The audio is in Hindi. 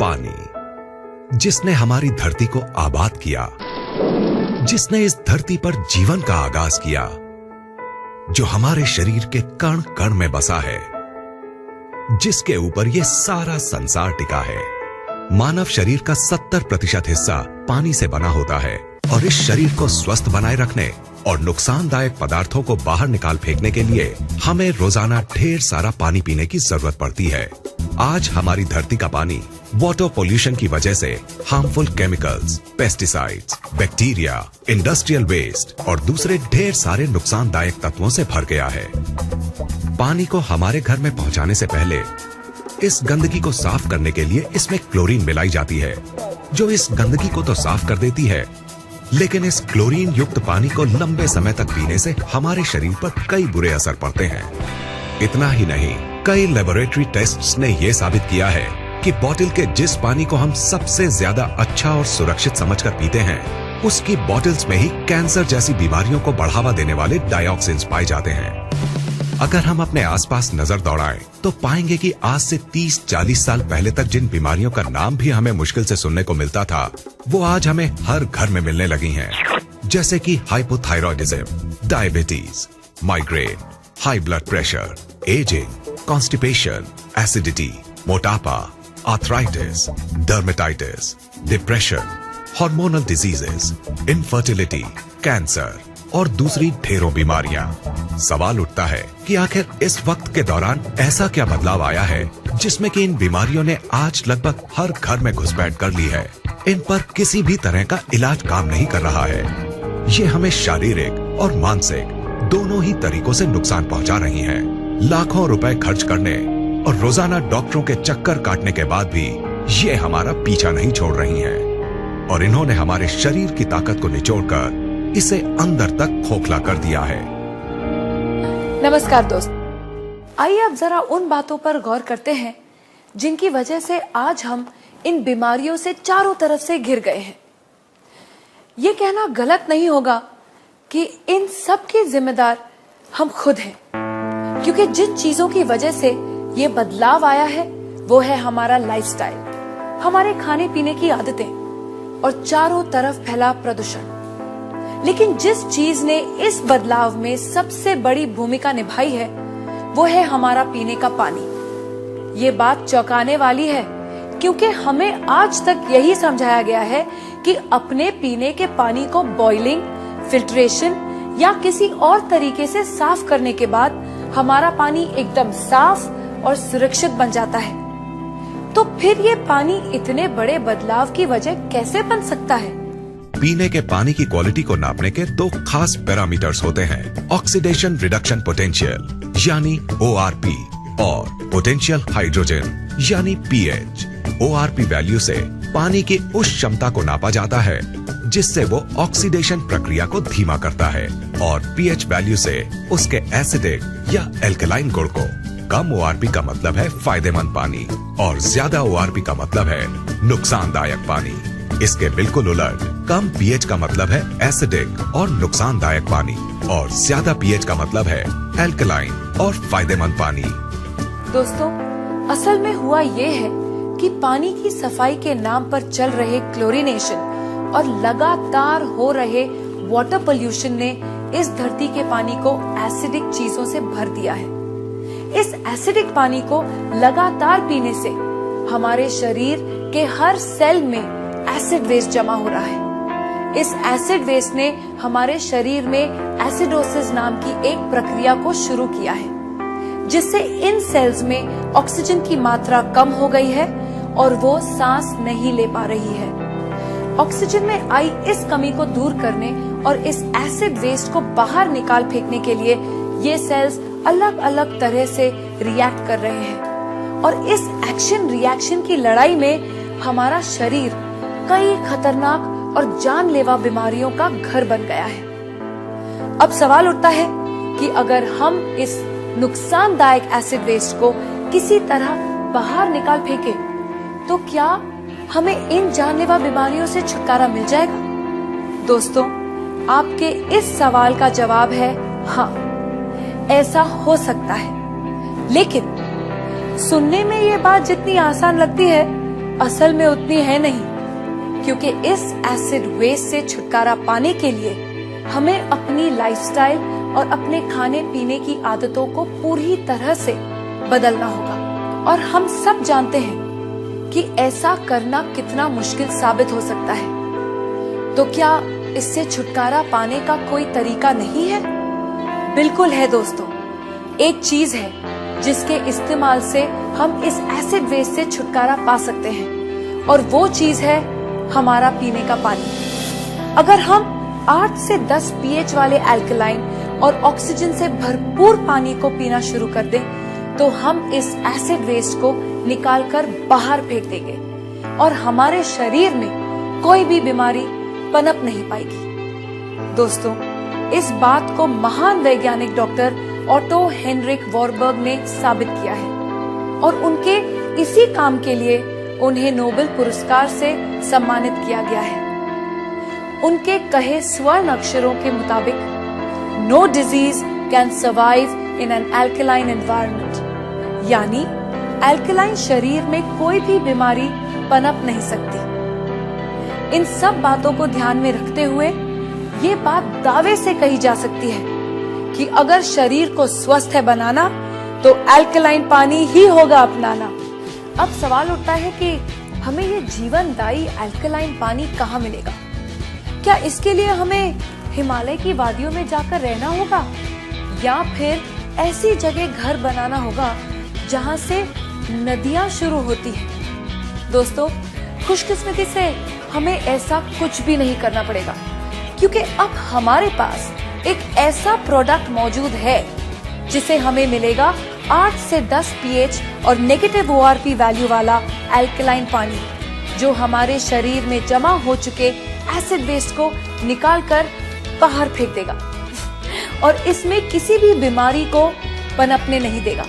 पानी, जिसने हमारी धरती को आबाद किया, जिसने इस धरती पर जीवन का आगाज किया, जो हमारे शरीर के कण कण में बसा है, जिसके ऊपर ये सारा संसार टिका है। मानव शरीर का 70% हिस्सा पानी से बना होता है और इस शरीर को स्वस्थ बनाए रखने और नुकसानदायक पदार्थों को बाहर निकाल फेंकने के लिए हमें रोजाना ढेर सारा पानी पीने की जरूरत पड़ती है। आज हमारी धरती का पानी वाटर पोल्यूशन की वजह से harmful chemicals, pesticides, bacteria, industrial waste और दूसरे ढेर सारे नुकसानदायक तत्वों से भर गया है। पानी को हमारे घर में पहुंचाने से पहले इस गंदगी को साफ करने के लिए इसमें क्लोरीन मिलाई जाती है, जो इस गंदगी को तो साफ कर देती है, लेकिन इस क्लोरीन युक्त पानी को लंबे समय तक पीने से हमारे शरीर पर कई बुरे असर पड़ते हैं। इतना ही नहीं, कई लेबोरेटरी टेस्ट्स ने यह साबित किया है कि बोतल के जिस पानी को हम सबसे ज्यादा अच्छा और सुरक्षित समझकर पीते हैं, उसकी बोतल्स में ही कैंसर जैसी बीमारियों को बढ़ावा देने वाले डाइऑक्सिन्स पाए जाते हैं। अगर हम अपने आसपास नजर दौड़ाएं तो पाएंगे कि आज से 30-40 साल पहले तक जिन बीमारियों का नाम भी हमें मुश्किल से सुनने को मिलता था, वो आज हमें हर घर में मिलने लगी हैं। जैसे कि hypothyroidism, diabetes, migraine, high blood pressure, ageing, constipation, acidity, मोटापा, arthritis, dermatitis, depression, hormonal diseases, infertility, cancer और दूसरी ढेरों बीमारियां। सवाल उठता है कि आखिर इस वक्त के दौरान ऐसा क्या बदलाव आया है जिसमें कि इन बीमारियों ने आज लगभग हर घर में घुसपैठ कर ली है। इन पर किसी भी तरह का इलाज काम नहीं कर रहा है। ये हमें शारीरिक और मानसिक दोनों ही तरीकों से नुकसान पहुंचा रही हैं। लाखों रुपए खर्च करने और रोजाना डॉक्टरों के चक्कर काटने के बाद भी ये हमारा पीछा नहीं छोड़ रही हैं और इन्होंने हमारे शरीर की ताकत को निचोड़कर इसे अंदर तक खोखला कर दिया है। नमस्कार दोस्त, आइए अब जरा उन बातों पर गौर करते हैं जिनकी वजह से आज हम इन बीमारियों से चारों तरफ से घिर गए हैं। ये कहना गलत नहीं होगा कि इन सब के जिम्मेदार हम खुद हैं, क्योंकि जिन चीजों की वजह से ये बदलाव आया है वो है हमारा लाइफस्टाइल, हमारे खाने पीने की आदतें और चारों तरफ फैला प्रदूषण। लेकिन जिस चीज ने इस बदलाव में सबसे बड़ी भूमिका निभाई है वो है हमारा पीने का पानी। ये बात चौंकाने वाली है, क्योंकि हमें आज तक यही समझाया गया है कि अपने पीने के पानी को बॉइलिंग, फिल्ट्रेशन या किसी और तरीके से साफ करने के बाद हमारा पानी एकदम साफ और सुरक्षित बन जाता है। तो फिर ये पानी इतने बड़े बदलाव की वजह कैसे बन सकता है? पीने के पानी की क्वालिटी को नापने के दो खास पैरामीटर्स होते हैं, ऑक्सीडेशन रिडक्शन पोटेंशियल यानी ORP और पोटेंशियल हाइड्रोजन यानी pH। ORP वैल्यू से पानी की उस क्षमता को नापा जाता है जिससे वो ऑक्सीडेशन प्रक्रिया को धीमा करता है और pH वैल्यू से उसके एसिडिक या एल्कलाइन गुण को। कम ORP का मतलब है फायदेमंद पानी और ज्यादा ORP का मतलब है नुकसानदायक पानी। इसके बिल्कुल उलट, कम pH का मतलब है एसिडिक और नुकसानदायक पानी और ज्यादा pH का मतलब है एल्कलाइन और फायदेमंद पानी। दोस्तों, असल में हुआ ये है कि पानी की सफाई के नाम पर चल रहे क्लोरीनेशन और लगातार हो रहे वाटर पोल्यूशन ने इस धरती के पानी को एसिडिक चीजों से भर दिया है। इस एसिडिक पानी को लगातार पीने से हमारे शरीर के हर सेल में एसिड वेस्ट जमा हो रहा है। इस एसिड वेस्ट ने हमारे शरीर में एसिडोसिस नाम की एक प्रक्रिया को शुरू किया है, जिससे इन सेल्स में ऑक्सीजन की मात्रा कम हो गई है और वो सांस नहीं ले पा रही है। ऑक्सीजन में आई इस कमी को दूर करने और इस एसिड वेस्ट को बाहर निकाल फेंकने के लिए ये सेल्स अलग अलग तरह से रिएक्ट कर रहे हैं और इस एक्शन रिएक्शन की लड़ाई में हमारा शरीर कई खतरनाक और जानलेवा बीमारियों का घर बन गया है। अब सवाल उठता है कि अगर हम इस नुकसानदायक एसिड वेस्ट को किसी तरह बाहर निकाल फेंके तो क्या हमें इन जानलेवा बीमारियों से छुटकारा मिल जाएगा? दोस्तों, आपके इस सवाल का जवाब है हाँ, ऐसा हो सकता है। लेकिन सुनने में ये बात जितनी आसान लगती है असल में उतनी है नहीं, क्योंकि इस एसिड वेस्ट से छुटकारा पाने के लिए हमें अपनी लाइफस्टाइल और अपने खाने पीने की आदतों को पूरी तरह से बदलना होगा। और हम सब जानते हैं कि ऐसा करना कितना मुश्किल साबित हो सकता है। तो क्या इससे छुटकारा पाने का कोई तरीका नहीं है? बिल्कुल है दोस्तों। एक चीज है जिसके इस्तेमाल से हम इस एसिड वेस्ट से छुटकारा पा सकते हैं, और वो चीज है हमारा पीने का पानी। अगर हम 8 से 10 pH वाले अल्कलाइन और ऑक्सीजन से भरपूर पानी को पीना शुरू कर दें, तो हम इस एसिड वेस्ट को निकालकर बाहर फेंक देंगे और हमारे शरीर में कोई भी बीमारी पनप नहीं पाएगी। दोस्तों, इस बात को महान वैज्ञानिक डॉक्टर ऑटो हेनरिक वॉरबर्ग ने साबित किया है, और उनके इसी काम के लिए उन्हें नोबेल पुरस्कार से सम्मानित किया गया है। उनके कहे स्वर्ण अक्षरों के मुताबिक, no disease can survive in an alkaline environment, यानी अल्कलाइन शरीर में कोई भी बीमारी पनप नहीं सकती। इन सब बातों को ध्यान में रखते हुए ये बात दावे से कही जा सकती है कि अगर शरीर को स्वस्थ है बनाना, तो अल्कलाइन पानी ही होगा अपनाना। अब सवाल उठता है कि हमें ये जीवनदायी अल्कलाइन पानी कहाँ मिलेगा? क्या इसके लिए हमें हिमालय की वादियों में जाकर रहना होगा, या फिर ऐसी जगह घर बनाना होगा जहाँ से नदियाँ शुरू होती हैं? दोस्तों, खुशकिस्मती से हमें ऐसा कुछ भी नहीं करना पड़ेगा, क्योंकि अब हमारे पास एक ऐसा प्रोडक्ट मौजूद है जिसे हमें मिलेगा 8 से 10 pH और नेगेटिव ORP वैल्यू वाला अल्कलाइन पानी, जो हमारे शरीर में जमा हो चुके एसिड वेस्ट को निकालकर बाहर फेंक देगा और इसमें किसी भी बीमारी को पनपने नहीं देगा।